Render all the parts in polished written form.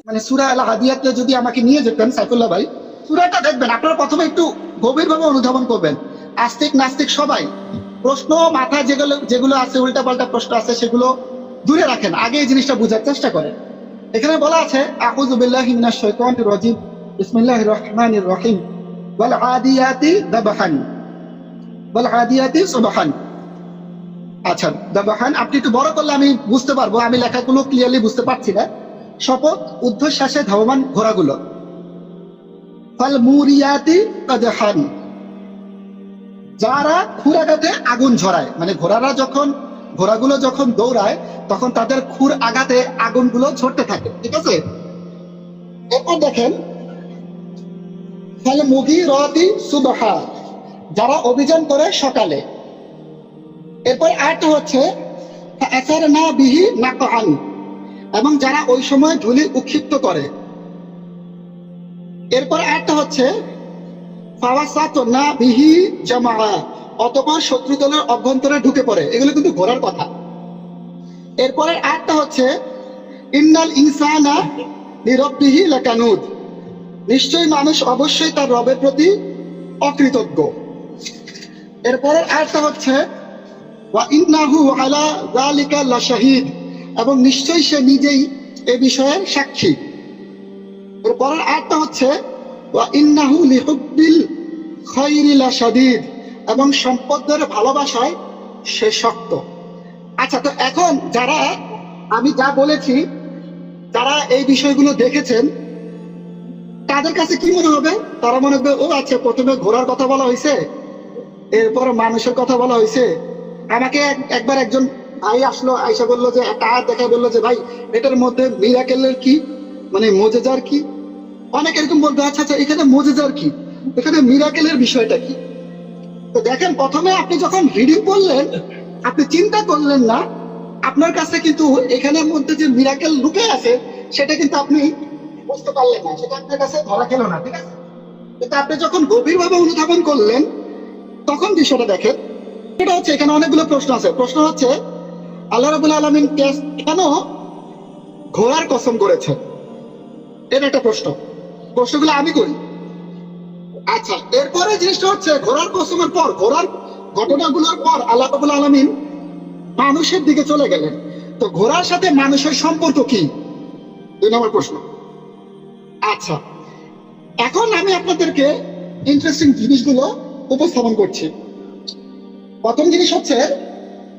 মানে সূরা আল আদিয়াতে যদি আমাকে নিয়ে যেতেন সাইফুল্লাহ ভাই, সূরাটা দেখবেন, আপনারা প্রথমে একটু গভীরভাবে অনুধাবন করবেন। আস্তিক নাস্তিক সবাই প্রশ্ন মাথায় যেগুলো যেগুলো আছে, উল্টা পাল্টা প্রশ্ন আছে, সেগুলো দূরে রাখেন, আগে এই জিনিসটা বোঝার চেষ্টা করেন। এখানে বলা আছে আউযু বিল্লাহি মিনাশ শাইতানির রাজিম বিসমিল্লাহির রহমানির রহিম ওয়াল আদিয়াতি দাবহান ওয়াল আদিয়াতি সুবহান। আচ্ছা, দাবহান আপনি একটু বড় করলে আমি বুঝতে পারবো, আমি লেখাগুলো ক্লিয়ারলি বুঝতে পারছি না। শপথ ঊর্ধ্বশ্বাসে ধাবমান ঘোড়াগুলো। ফাল মুরিয়াতি কাদহান, যারা খুর আঘাতে আগুন ঝরায়, মানে ঘোড়াগুলো যখন দৌড়ায় তখন তাদের খুর আঘাতে আগুনগুলো ঝরতে থাকে, ঠিক আছে। এরপর দেখেন ফাল মুগীরাতি সুবহা, যারা অভিযান করে সকালে। এরপর আরেকটা হচ্ছে ফাআসারনা বিহি নাকআন, এবং যারা ওই সময় ধুলি উৎক্ষিপ্ত করে। এরপর আরেকটা হচ্ছে ফাওয়াসাতনা বিহি জামা, অতঃপর শত্রু দলের অভ্যন্তরে ঢুকে পড়ে। এগুলো কিন্তু ঘোড়ার কথা। এরপরে আরেকটা হচ্ছে ইন্নাল ইনসানা লিরাব্বিহি লাকানুদ, নিশ্চয়ই মানুষ অবশ্যই তার রবের প্রতি অকৃতজ্ঞ। এরপরে আরেকটা হচ্ছে ওয়া ইন্নাহু আলা যালিকা লাশাহিদ, এবং নিশ্চয়ই সে নিজেই এ বিষয়ের সাক্ষী। এরপরের আরেকটা হচ্ছে ওয়া ইন্নাহু লিহুব্বিল খায়রি লাশাদীদ, এবং সম্পদের ভালোবাসায় সে শক্ত। আচ্ছা, তো এখন যারা আমি যা বলেছি, যারা এই বিষয়গুলো দেখেছেন, তাদের কাছে কি মনে হবে? তারা মনে হবে ও আচ্ছা, প্রথমে ঘোড়ার কথা বলা হয়েছে, এরপর মানুষের কথা বলা হয়েছে। আমাকে একবার একজন ভাই আসলো, আয়সা বললো যে একটা আয়াত দেখায়, বললো যে ভাই এটার মধ্যে মিরাকেলের কি, মানে মুজেজার কি? অনেক এরকম বলতে, আচ্ছা আচ্ছা এখানে মুজেজার কি, এখানে মিরাকেলের বিষয়টা কি? তো দেখেন, প্রথমে আপনি যখন রিডিং করলেন আপনি চিন্তা করলেন না, আপনার কাছে কিন্তু এখানের মধ্যে যে মিরাকেল লুকে আছে সেটা কিন্তু আপনি বুঝতে পারলেন না, সেটা আপনার কাছে ধরা খেলো না, ঠিক আছে। কিন্তু আপনি যখন গভীরভাবে অনুধাবন করলেন তখন বিষয়টা দেখেন। এটা হচ্ছে এখানে অনেকগুলো প্রশ্ন আছে। প্রশ্ন হচ্ছে আল্লাহ রাব্বুল আলামিন কেন ঘোড়ার কসম করেছে, এটা একটা প্রশ্ন। প্রশ্নগুলো আমি করি। আচ্ছা, এরপরে জিনিসটা হচ্ছে ঘোড়ার কসমের পর, ঘোড়ার ঘটনাগুলোর পর আল্লাহ রাব্বুল আলামিন মানুষের দিকে চলে গেলেন। তো ঘোড়ার সাথে মানুষের সম্পর্ক কি, 2 নম্বর প্রশ্ন। আচ্ছা, এখন আমি আপনাদেরকে ইন্টারেস্টিং জিনিসগুলো উপস্থাপন করছি। প্রথম জিনিস হচ্ছে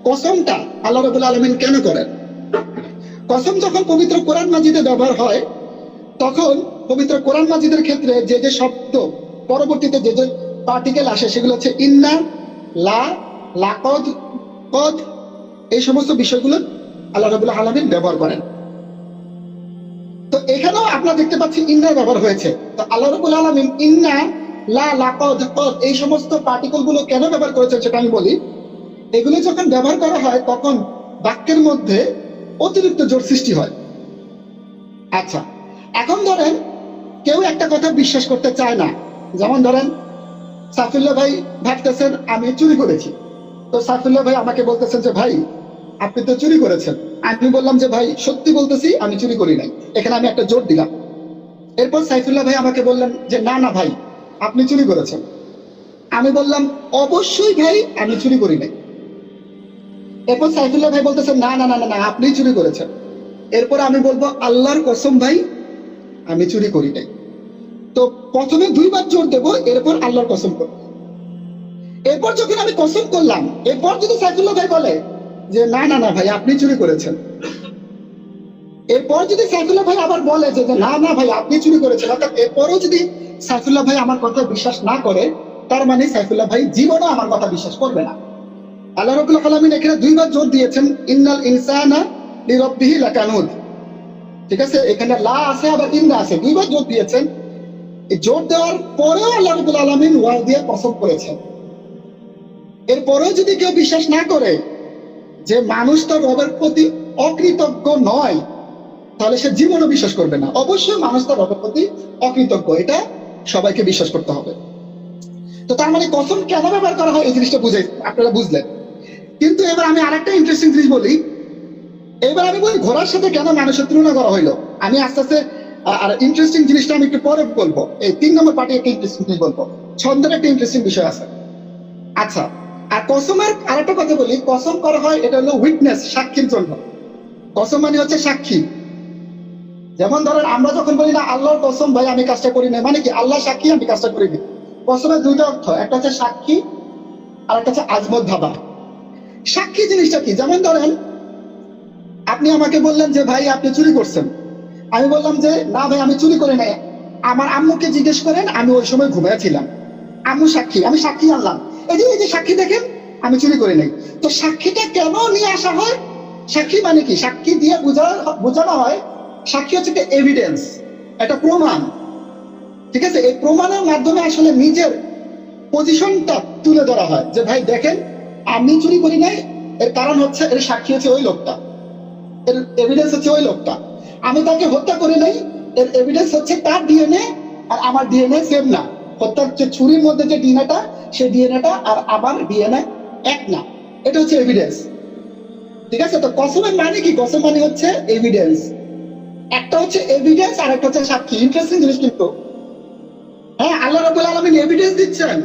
কসমটা আল্লাহ রাব্বুল আলামিন কেন করেন। কসম যখন পবিত্র কোরআন মাজিদে ব্যবহার হয়, তখন পবিত্র কোরআন মাজিদের ক্ষেত্রে যে যে শব্দ পরবর্তীতে যে যে পার্টিকেল আসে সেগুলো হচ্ছে ইন্না, লা, লাকদ, কদ, এই সমস্ত বিষয়গুলো আল্লাহ রাব্বুল আলামিন ব্যবহার করেন। তো এখানেও আপনারা দেখতে পাচ্ছি ইন্নার ব্যবহার হয়েছে। তো আল্লাহ রাব্বুল আলামিন ইন্না, লা, লাকদ, কদ এই সমস্ত পার্টিকেল গুলো কেন ব্যবহার করেছেন সেটা আমি বলি। এগুলো যখন ব্যবহার করা হয় তখন বাক্যের মধ্যে অতিরিক্ত জোর সৃষ্টি হয়। আচ্ছা, এখন ধরেন কেউ একটা কথা বিশ্বাস করতে চায় না, যেমন ধরেন সাইফুল্লাহ ভাই ভাবতেছেন আমি চুরি করেছি। তো সাইফুল্লাহ ভাই আমাকে বলতেছেন যে ভাই আপনি তো চুরি করেছেন। আমি বললাম যে ভাই সত্যি বলতেছি আমি চুরি করি নাই, এখানে আমি একটা জোর দিলাম। এরপর সাইফুল্লাহ ভাই আমাকে বললেন যে না না ভাই আপনি চুরি করেছেন। আমি বললাম অবশ্যই ভাই আমি চুরি করি নাই। এরপর সাইফুল্লাহ ভাই বলতেছেন না না না না আপনি চুরি করেছেন। এরপর আমি বলবো আল্লাহর কসম ভাই আমি চুরি করি নাই। তো প্রথমে 2 বার জোর দেবো, এরপর আল্লাহর কসম করবো। এরপর যখন আমি কসম করলাম, এরপর যদি সাইফুল্লাহ ভাই বলে যে না না না ভাই আপনি চুরি করেছেন, এরপর যদি সাইফুল্লাহ ভাই আবার বলে যে না না ভাই আপনি চুরি করেছেন, অর্থাৎ এরপরও যদি সাইফুল্লাহ ভাই আমার কথা বিশ্বাস না করে, তার মানে সাইফুল্লাহ ভাই জীবনে আমার কথা বিশ্বাস করবে না। আল্লাহ রাব্বুল আলামিন এখানে 2 বার জোর দিয়েছেন ইন্নাল ইনসানা লিরাব্বিহি লাকানুদ, ঠিক আছে। এখানে লা আছে আবার ইন্না আছে, 2 বার জোর দিয়েছেন। এই জোর দেওয়ার পরেও আল্লাহ রাব্বুল আলামিন ওয়াও দিয়ে কসম করেছেন। এরপরেও যদি কেউ বিশ্বাস না করে যে মানুষ তার রবের প্রতি অকৃতজ্ঞ নয়, তাহলে সে জীবনও বিশ্বাস করবে না। অবশ্যই মানুষ তার রবের প্রতি অকৃতজ্ঞ, এটা সবাইকে বিশ্বাস করতে হবে। তো তার মানে কসম কেন ব্যবহার করা হয় এই জিনিসটা বুঝে আপনারা বুঝলেন। কিন্তু এবার আমি আরেকটা ইন্টারেস্টিং জিনিস বলি। এবার আমি বলি ঘোড়ার সাথে কেন মানুষের তুলনা করা হইলো। আমি আস্তে আস্তে আর ইন্টারেস্টিং জিনিসটা আমি একটু পরে বলবো, এই 3 নম্বর পার্টে একটা ইন্টারেস্টিং জিনিস বলবো, ছন্দের একটা ইন্টারেস্টিং বিষয় আছে। আচ্ছা, আর কসমের আরেকটা কথা বলি, কসম করা হয় এটা হলো উইটনেস, সাক্ষীর জন্য। কসম মানে হচ্ছে সাক্ষী। যেমন ধরেন আমরা যখন বলি না আল্লাহর কসম ভাই আমি কাজটা করি না, মানে কি আল্লাহ সাক্ষী আমি কাজটা করিনি। কসমের দুইটা অর্থ, একটা হচ্ছে সাক্ষী আর একটা হচ্ছে আজমত ভাবা। সাক্ষী জিনিসটা কি, যেমন ধরেন আপনি আমাকে বললেন যে ভাই আপনি চুরি করছেন, আমি বললাম যে না ভাই আমি চুরি করে নাই, আমার আম্মুকে জিজ্ঞেস করেন আমি ওই সময় ঘুমিয়েছিলাম, আম্মু সাক্ষী, আমি সাক্ষী আনলাম, এই যে সাক্ষী দেখেন আমি চুরি করে নাই। তো সাক্ষীটা কেন নিয়ে আসা হয়? সাক্ষী মানে কি, সাক্ষী দিয়ে বোঝানো হয়, সাক্ষী হচ্ছে একটা এভিডেন্স, একটা প্রমাণ, ঠিক আছে? এই প্রমাণের মাধ্যমে আসলে নিজের পজিশনটা তুলে ধরা হয় যে ভাই দেখেন আমি চুরি করি নাই, এর কারণ হচ্ছে এর সাক্ষী হচ্ছে ওই লোকটা, এর এভিডেন্স হচ্ছে ওই লোকটা। আমি তাকে হত্যা করি নাই, এর এভিডেন্স হচ্ছে তার ডিএনএ আর আমার ডিএনএ সেম না, হত্যার যে ছুরির মধ্যে যে ডিএনএটা সেই ডিএনএটা আর আমার ডিএনএ এক না, এটা হচ্ছে এভিডেন্স, ঠিক আছে? তো কসমের মানে কি, কসম মানে হচ্ছে এভিডেন্স, একটা হচ্ছে এভিডেন্স আর একটা হচ্ছে সাক্ষী। ইন্টারেস্টিং জিনিস কিন্তু, হ্যাঁ আল্লাহ রাব্বুল আলামিন এভিডেন্স দিচ্ছেন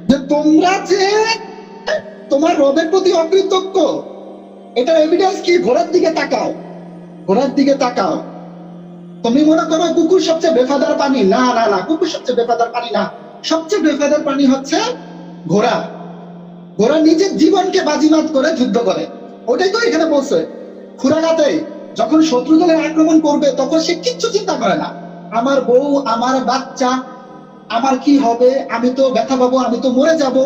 যে তোমরা যে তোমার রবের প্রতি অকৃতজ্ঞ, এটা এভিডেন্স কি, ঘোড়ার দিকে তাকাও, ঘোড়ার দিকে তাকাও। তুমি মনে করো কুকুর সবচেয়ে বেফাদার প্রাণী, না না না, কুকুর সবচেয়ে বেফাদার প্রাণী না, সবচেয়ে বেফাদার প্রাণী হচ্ছে ঘোড়া। ঘোড়া নিজের জীবনকে বাজিমাত করে যুদ্ধ করে, ওটাই তো এখানে বলছে। খুরাগাতে যখন শত্রু দলের আক্রমণ করবে তখন সে কিচ্ছু চিন্তা করে না, আমার বউ আমার বাচ্চা আমার কি হবে, আমি তো ব্যথা পাবো, আমি তো মরে যাব,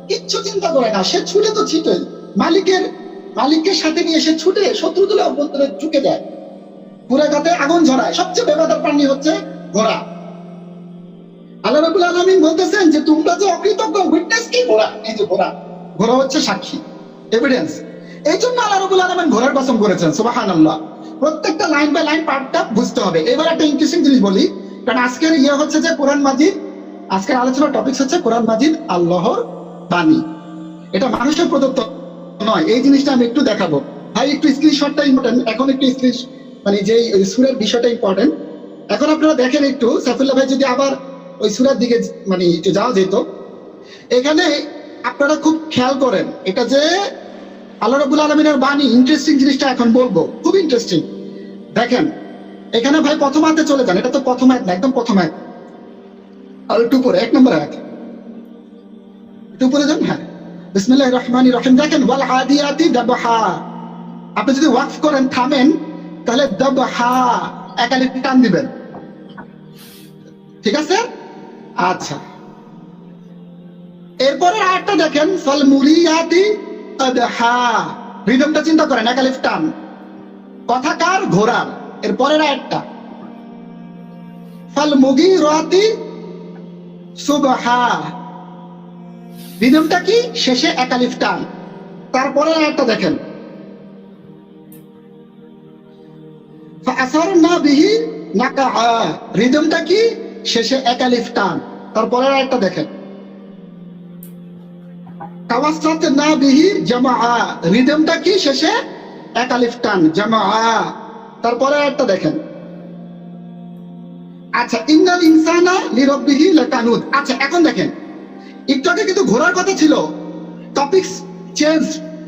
কিচ্ছু চিন্তা করে না, সে ছুটে তো ছিটে মালিককে সাথে নিয়ে সে ছুটে শত্রু দলের অভ্যন্তরে ঢুকে যায়, খুরাগাতে আগুন ঝরায়। সবচেয়ে বেফাদার প্রাণী হচ্ছে ঘোড়া। আল্লাহ রাব্বুল আলামিন বলতেছেন যে তোমরা যে অকৃতজ্ঞ, উইটনেস কি, ঘোড়া, এই যে ঘোড়া, ঘোড়া হচ্ছে সাক্ষী, এভিডেন্স। এই জন্য আল্লাহ রাব্বুল আলামিন ঘোড়ার কসম করেছেন, সুবহানাল্লাহ। প্রত্যেকটা লাইন বাই লাইন পার্টটা বুঝতে হবে। এবার একটা ইন্টারেস্টিং জিনিস বলি, কারণ আজকের হচ্ছে যে কোরআন মাজিদ, আজকের আলোচনার টপিক হচ্ছে কোরআন মাজিদ আল্লাহর বাণী, এটা মানুষের প্রদত্ত নয়। এই জিনিসটা আমি একটু দেখাবো ভাই, একটু স্ক্রিনশটটা ইম্পর্টেন্ট, এখন একটু স্ক্রিন মানে যে সূরার বিষয়টা ইম্পর্টেন্ট। এখন আপনারা দেখেন একটু, সাইফুল্লাহ ভাই যদি আবার ওই সূরার দিকে মানে একটু যাওয়া যেত, এখানে আপনারা খুব খেয়াল করেন, এটা যে আল্লাহ রাব্বুল আলামিনের বাণী, ইন্টারেস্টিং জিনিসটা এখন বলবো, খুব ইন্টারেস্টিং। দেখেন এখানে ভাই প্রথম আয়াতে চলে যান, এটা তো প্রথম আয়াত না, একদম প্রথম আয়াত, আর একটু উপরে 1 নম্বর আয়াত, একটু উপরে যান। হ্যাঁ, বিসমিল্লাহির রহমানির রহিম। দেখেন ওয়াল আদিয়াতি দাবহা, আপনি যদি ওয়াকফ করেন থামেন তাহলে দাবহা একালি টান দিবেন, ঠিক আছে? আচ্ছা, এরপরে আয়াতটা দেখেন ফাল মুরিয়াতি আদহা, রিদমটা চিন্তা করেন, একালিফ টান, কথা কার, ঘোড়ার। এরপরের আয়াতটা ফাল মুগিরাতি সুবহা, রিদমটা কি, শেষে একালিফ টান। তারপরের আয়াতটা দেখেন ফাআসারনা বিহি নাকাআ, রিদমটা কি, শেষে একালিফ টান। তারপরের আয়াতটা দেখেন তাওয়াসসাতনা বিহি জামাআ, রিদমটা কি, শেষে একালিফ টান, জামাআ। তারপরের আয়াতটা দেখেন আচ্ছা ইন্নাল ইনসানা লিরাব্বিহি লাকানুদ। আচ্ছা এখন দেখেন, একটু আগে কিন্তু ঘোড়ার কথা ছিল, টপিকস চেঞ্জ,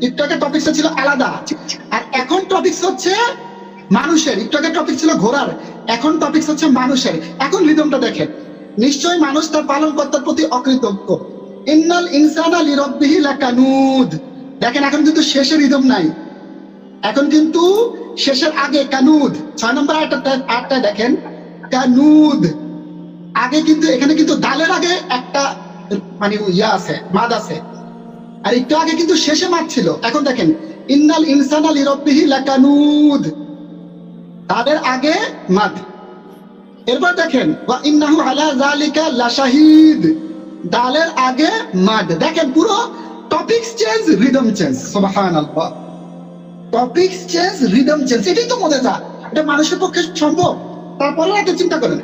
একটু আগে টপিকসটা ছিল আলাদা, আর এখন টপিকস হচ্ছে মানুষের। একটু আগে টপিক ছিল ঘোড়ার, এখন টপিকস হচ্ছে মানুষের। এখন রিদমটা দেখেন, নিশ্চয়ই মানুষ তার পালনকর্তার প্রতি অকৃতজ্ঞ। ইন্নাল ইনসানা লিরাব্বিহি লাকানুদ, দেখেন এখন কিন্তু শেষে রিদম নাই, এখন কিন্তু শেষের আগে কানুদ। 6 নম্বর আয়াতটা দেখেন, কানুদ আগে কিন্তু, এখানে কিন্তু দালের আগে একটা মানে ইয়া আছে, মাদ আছে, আর একটু আগে কিন্তু শেষে মাদ ছিল। এখন দেখেন ইন্নাল ইনসানা লিরাব্বিহি লাকানুদ, তাদের আগে মাদ। এরপর দেখেন ওয়া ইন্নাহু আলা যালিকা লাশাহিদ, দালের আগে মাদ। দেখেন পুরো টপিকস চেঞ্জ, রিদম চেঞ্জ, সুবহানাল্লাহ, টপিকস চেঞ্জ, রিদম চেঞ্জ। এটাই তো মজাদার, এটা মানুষের পক্ষে সম্ভব? তারপরে এত চিন্তা করেন,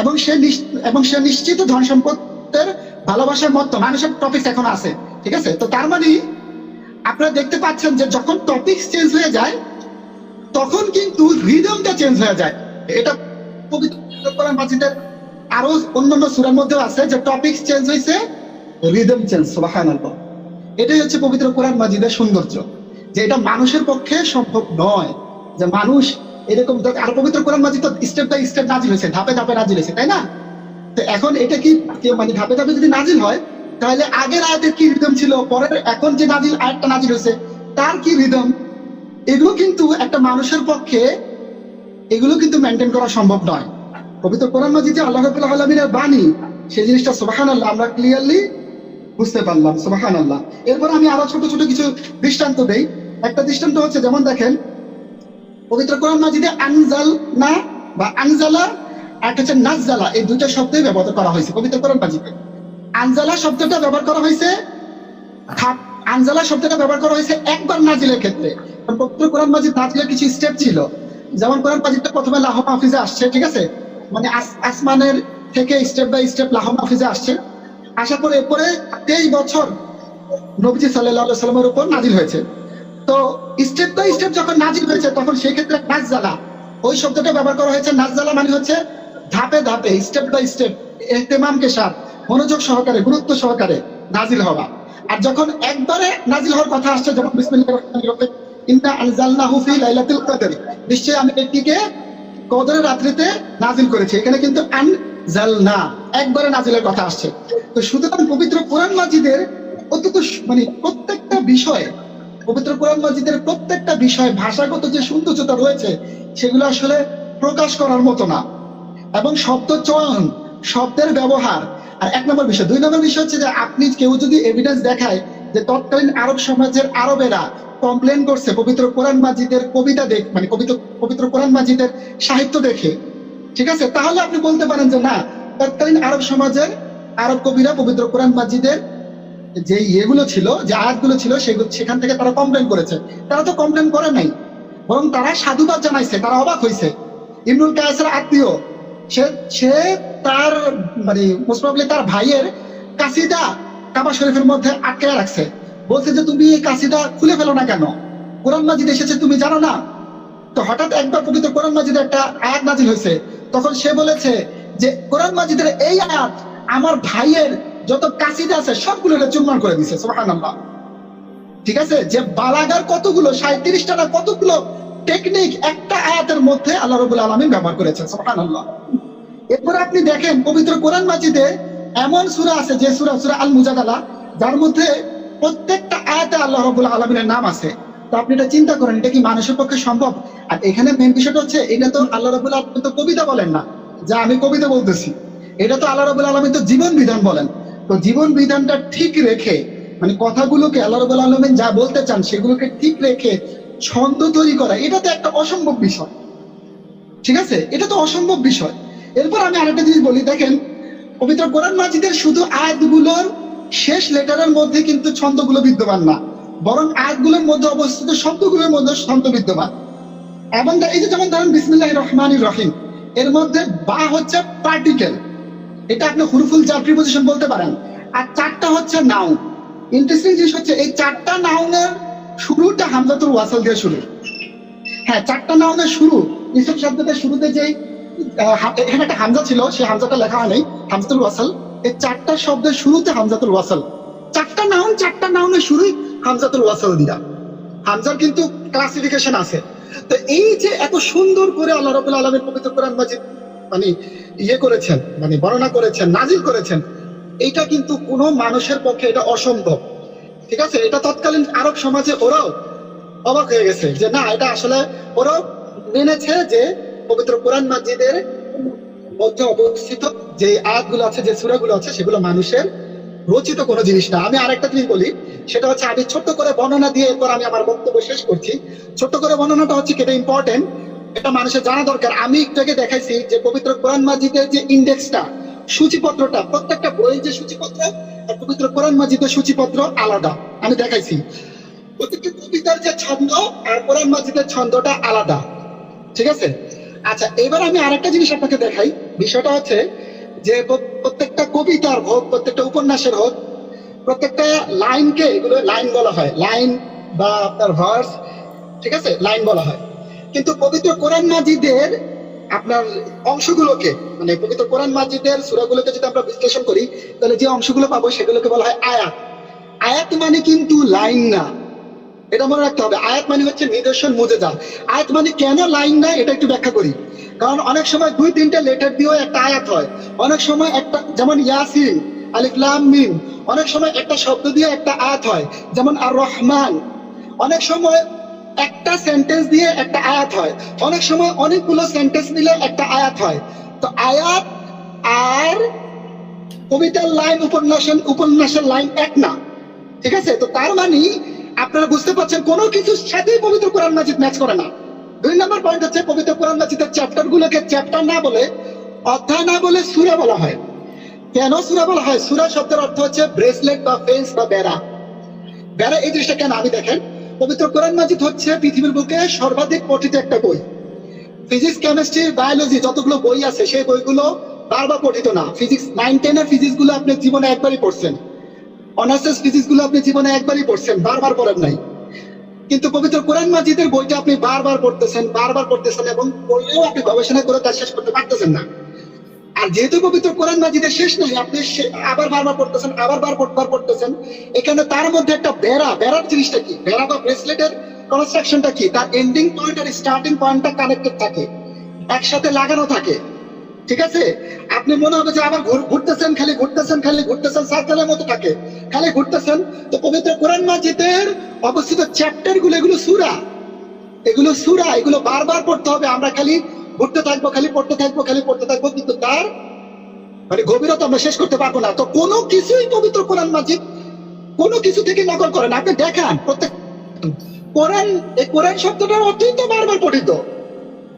এবং সে নিশ্চিত ধন সম্পদের ভালোবাসার মত মানুষের টপিকস এখন আছে, ঠিক আছে? তো তার মানে আপনারা দেখতে পাচ্ছেন যে যখন টপিকস চেঞ্জ হয়ে যায় তখন কিন্তু রিদমটা চেঞ্জ হয়ে যায়। এটা পবিত্র কোরআন মাজিদের আরো অন্যান্য সূরার মধ্যেও আছে যে টপিক চেঞ্জ হয়েছে, রিদম চেঞ্জ। সুবহানাল্লাহ। এটাই হচ্ছে পবিত্র কোরআন মাজিদের সৌন্দর্য, যে এটা মানুষের পক্ষে সম্ভব নয় যে মানুষ এরকম। আর পবিত্র কোরআন মাজিদ তো স্টেপ বাই স্টেপ নাজিল হয়েছে, ধাপে ধাপে নাজিল হয়েছে, তাই না? তো এখন এটা কি মানে ধাপে ধাপে যদি নাজিল হয়, তাহলে আগের আয়াতের কি রিদম ছিল, পরের এখন যে নাজিল আয়াতটা নাজিল হয়েছে তার কি রিদম, এগুলো কিন্তু একটা মানুষের পক্ষে এগুলো কিন্তু মেনটেন করা সম্ভব নয়। পবিত্র কোরআন মাজিদে আল্লাহ রাব্বুল আলামিনের বাণী, সেই জিনিসটা সুবহানাল্লাহ আমরা ক্লিয়ারলি বুঝতে পারলাম। সুবহানাল্লাহ। এরপর আমি আরো ছোট ছোট কিছু দৃষ্টান্ত দেই। একটা দৃষ্টান্ত হচ্ছে, যেমন দেখেন পবিত্র কোরআন মাজিদে আনজালনা বা আনজালা আর হচ্ছে নাজ্জালা, এই দুইটা শব্দই ব্যবহার করা হয়েছে পবিত্র কোরআন মাজিদে। আনজালা শব্দটা ব্যবহার করা হয়েছে আনজালা শব্দটা ব্যবহার করা হয়েছে একবার নাজিলের ক্ষেত্রে। পবিত্র কোরআন মাজিদ নাজিলের কিছু স্টেপ ছিল, যেমন কোরআন মাজিদটা প্রথমে লাহ মাহফিজে আসছে, ঠিক আছে, মানে আসমানের থেকে স্টেপ বাই স্টেপ লাহ মাহফিজে আসছে, আসার পরে এরপরে 23 বছর নবীজি সাল্লাল্লাহু আলাইহি ওয়াসাল্লামের উপর নাজিল হয়েছে। তো স্টেপ বাই স্টেপ যখন নাজিল হয়েছে তখন সেই ক্ষেত্রে নাজ্জালা ওই শব্দটা ব্যবহার করা হয়েছে। নাজ্জালা মানে হচ্ছে ধাপে ধাপে স্টেপ বাই স্টেপ ইহতিমামকে সাথে মনোযোগ সহকারে গুরুত্ব সহকারে নাজিল হওয়া। আর যখন একবারে নাজিল হওয়ার কথা আসছে, যখন বিসমিল্লাহির রহমানির রহিম ইন্না আনজালনাহু ফি লাইলাতুল কদর, নিশ্চয়ই আমি এটিকে কদরের রাত্রিতে নাজিল করেছি, এখানে কিন্তু আনজালনা একবারে নাজিলের কথা আসছে। তো সুতরাং পবিত্র কোরআন মাজিদের অত্যন্ত মানে প্রত্যেকটা বিষয়ে, পবিত্র কোরআন মাজিদের প্রত্যেকটা বিষয় ভাষাগত যে সৌন্দর্যতা রয়েছে সেগুলো আসলে প্রকাশ করার মতো না। এবং শব্দ চয়ন, শব্দের ব্যবহার, আর এক নম্বর বিষয়। 2 নম্বর বিষয় হচ্ছে যে আপনি কেউ যদি এভিডেন্স দেখায় যে তৎকালীন আরব সমাজের আরবেরা কমপ্লেন করছে পবিত্র কোরআন মাজিদের কবিতা মানে পবিত্র কোরআন মাজিদের সাহিত্য দেখে, ঠিক আছে, তাহলে আপনি বলতে পারেন যে না, তৎকালীন আরব সমাজের আরব কবিরা পবিত্র কোরআন মাজিদের যে ইয়েগুলো ছিল, যে আয়াতগুলো ছিল, সেখান থেকে তারা কমপ্লেন করেছে। তারা তো কমপ্লেন করে নাই, বরং তারা সাধুবাদ জানাইছে, তারা অবাক হয়েছে। ইবনুল কায়েসের আত্মীয়, সে তার মানে মোস্ট প্রবাবলি তার ভাইয়ের কাসিদা কাবা শরীফের মধ্যে আটকে রাখছে, বলছে যে তুমি এই কাসিদা খুলে ফেলো না কেন, কোরআন মাজিদ এসেছে তুমি জানো না? তো হঠাৎ একবার পবিত্র কোরআন মাজিদের একটা আয়াত নাজিল হয়েছে, তখন সে বলেছে যে কোরআন মাজিদের এই আয়াত আমার ভাইয়ের যত কাসিদা আছে সবগুলো চুরমার করে দিছে। সুবহানাল্লাহ। ঠিক আছে, যে বালাগার কতগুলো 37টা না কতগুলো টেকনিক একটা আয়াতের মধ্যে আল্লাহ রাব্বুল আলামিন ব্যবহার করেছেন। সুবহানাল্লাহ। এরপর আপনি দেখেন পবিত্র কোরআন মাজিদে এমন সূরা আছে, যে সূরা আল মুজাদালা, যার মধ্যে প্রত্যেকটা আয়াতে আল্লাহ রাব্বুল আলামিনের নাম আছে। তো আপনি এটা চিন্তা করেন, এটা কি মানুষের পক্ষে সম্ভব? আর এখানে মেইন বিষয়টা হচ্ছে, এটা তো আল্লাহ রাব্বুল আলামিন তো কবিতা বলেন না, যা আমি কবিতা বলতেছি, এটা তো আল্লাহ রাব্বুল আলামিন তো জীবন বিধান বলেন। তো জীবন বিধানটা ঠিক রেখে, মানে কথাগুলোকে আল্লাহ রাব্বুল আলামিন যা বলতে চান সেগুলোকে ঠিক রেখে ছন্দ তৈরি করা, এটা তো একটা অসম্ভব বিষয়, ঠিক আছে, এটা তো অসম্ভব বিষয়। এরপর আমি আরেকটা জিনিস বলি, দেখেন পবিত্র কোরআন মাজিদের শুধু আয়াতগুলোর শেষ লেটারের মধ্যে কিন্তু ছন্দগুলো বিদ্যমান না, বরং আয়াতগুলোর মধ্যে অবস্থিত শব্দগুলোর মধ্যে ছন্দ বিদ্যমান। এবং এই যে যেমন ধরেন বিসমিল্লাহির রহমানির রহিম, এর মধ্যে বা হচ্ছে পার্টিকেল, এটা আপনি হুরুফুল জার প্রিপোজিশন বলতে পারেন, আর 4টা হচ্ছে নাউন। ইন্টারেস্টিং জিনিস হচ্ছে এই 4টা নাউনের শুরুটা হামজাতুল ওয়াসাল দিয়ে শুরু। হ্যাঁ, 4টা নাউনের শুরু, ইসম শব্দটার শুরুতে যে এখানে একটা হামজা ছিল, সেই হামজাটা লেখা হয় নাই, হামজাতুল ওয়াসাল। এই 4টা শব্দের শুরুতে হামজাতুল ওয়াসাল, 4টা নাউনের শুরুই হামজাতুল ওয়াসাল দিয়া। হামজার কিন্তু ক্লাসিফিকেশন আছে। তো এই যে এত সুন্দর করে আল্লাহ রাব্বুল আলামিন পবিত্র কোরআন মাজিদ মানে করেছেন, মানে বর্ণনা করেছেন, নাজিল করেছেন, এটা কিন্তু কোনো মানুষের পক্ষে এটা অসম্ভব। ঠিক আছে, এটা তৎকালীন আরব সমাজে ওরাও অবাক হয়ে গেছে যে না, এটা আসলে ওরাও মেনেছে যে পবিত্র কোরআন মাজিদের মধ্যে অবস্থিত যে আয়াতগুলো আছে, যে সূরাগুলো আছে, সেগুলো মানুষের রচিত কোনো জিনিস না। আমি আরেকটা জিনিস বলি, সেটা হচ্ছে আমি ছোট্ট করে বর্ণনা দিয়ে এরপর আমি আমার বক্তব্য শেষ করছি। ছোট্ট করে বর্ণনাটা হচ্ছে কি, এটা ইম্পর্টেন্ট, এটা মানুষের জানা দরকার। আমি একটু আগে দেখাইছি যে পবিত্র কোরআন মাজিদের যে ইন্ডেক্সটা, সূচিপত্রটা, প্রত্যেকটা বইয়ের যে সূচিপত্র আর পবিত্র কোরআন মাজিদের সূচিপত্র আলাদা, আমি দেখাইছি। প্রত্যেকটা কবিতার যে ছন্দ আর কোরআন মাজিদের ছন্দটা আলাদা, ঠিক আছে। আচ্ছা, এবার আমি আরেকটা জিনিস আপনাকে দেখাই। বিষয়টা হচ্ছে যে প্রত্যেকটা কবিতার হোক, প্রত্যেকটা উপন্যাসের হোক, প্রত্যেকটা লাইনকে, এগুলো লাইন বলা হয়, লাইন বা আপনার ভার্স, ঠিক আছে, লাইন বলা হয়। কিন্তু পবিত্র কোরআন মাজিদের আপনার অংশগুলোকে, মানে পবিত্র কোরআন মাজিদের সূরাগুলোকে যদি আমরা বিশ্লেষণ করি, তাহলে যে অংশগুলো পাবো সেগুলোকে বলা হয় আয়াত। আয়াত মানে কিন্তু লাইন না, এটা মনে রাখতে হবে। আয়াত মানে হচ্ছে নিদর্শন, মুজেজা। আয়াত মানে কেন লাইন না, এটা একটু ব্যাখ্যা করি। কারণ অনেক সময় 2-3টে লেটার দিয়েও একটা আয়াত হয়। অনেক সময় একটা, যেমন ইয়াসিন, আলিফ লাম মিম, অনেক সময় একটা শব্দ দিয়ে একটা আয়াত হয়, যেমন আর রহমান। অনেক সময় একটা সেন্টেন্স দিয়ে একটা আয়াত হয়, অনেক সময় অনেকগুলো সেন্টেন্স মিলে একটা আয়াত হয়। তো আয়াত আর কবিতার লাইন, উপন্যাসের লাইন এক না, ঠিক আছে? তো তার মানে আপনারা বুঝতে পারছেন কোনো কিছুর সাথেই পবিত্র কোরআন মাজিদ ম্যাচ করে না। 2 নম্বর পয়েন্ট হচ্ছে পবিত্র কোরআন মাজিদের চ্যাপ্টার গুলোকে চ্যাপ্টার না বলে, অধ্যায় না বলে সূরা বলা হয়। কেন সূরা বলা হয়? সূরা শব্দের অর্থ হচ্ছে ব্রেসলেট বা ফেন্স বা বেড়া। বেড়া, এই জিনিসটা কেন আমি দেখেন, পবিত্র কোরআন মাজিদ হচ্ছে পৃথিবীর বুকে সর্বাধিক পঠিত একটা বই। ফিজিক্স, কেমিস্ট্রি, বায়োলজি যতগুলো বই আছে সেই বইগুলো বারবার পঠিত না। ফিজিক্স 9-10 এর ফিজিক্স গুলো আপনি জীবনে একবারই পড়ছেন, অনার্সেস ফিজিক্স গুলো আপনি জীবনে একবারই পড়ছেন, বারবার পড়েন নাই। কিন্তু পবিত্র কোরআন মাজিদের বইটা আপনি বারবার পড়তেছেন এবং পড়লেও আপনি গবেষণা করে তা শেষ করতে পারতেছেন না। আর যেহেতু পবিত্র কোরআন মাজিদের শেষ নাই, আপনি আবার বারবার পড়তেছেন, আবার বারবার পড়তেছেন। এখানে তার মধ্যে একটা বেড়ার জিনিসটা কি, বেড়া বা ব্রেসলেটের কনস্ট্রাকশনটা কি, তার এন্ডিং পয়েন্ট আর স্টার্টিং পয়েন্টটা কানেক্টেড থাকে, একসাথে লাগানো থাকে, ঠিক আছে? আপনি মনে হবে যে আবার ঘুরতেছেন, খালি ঘুরতেছেন, সার্কেলের মতো থাকে, খালি ঘুরতেছেন। তো পবিত্র কোরআন মাজিদের অবস্থিত চ্যাপ্টার গুলো, এগুলো সূরা, এগুলো বারবার পড়তে হবে। আমরা খালি ঘুরতে থাকবো, খালি পড়তে থাকবো, কিন্তু তার মানে গভীরতা আমরা শেষ করতে পারবো না। তো কোনো কিছুই পবিত্র কোরআন মাজিদ কোনো কিছু থেকে নকল করেন। আপনি দেখান প্রত্যেক কোরআন, এই কোরআন শব্দটার অর্থই তো বারবার পঠিত।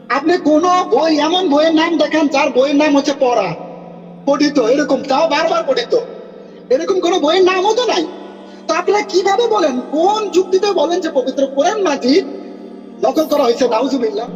আপনি কোন বই, এমন বইয়ের নাম দেখান যার বইয়ের নাম হচ্ছে পড়া, পঠিত, এরকম, তাও বারবার পঠিত, এরকম কোন বইয়ের নামও তো নাই। তো আপনারা কিভাবে বলেন, কোন যুক্তিতে বলেন যে পবিত্র কোরআন মাজিদ নকল করা হয়েছে? নাউজুবিল্লাহ।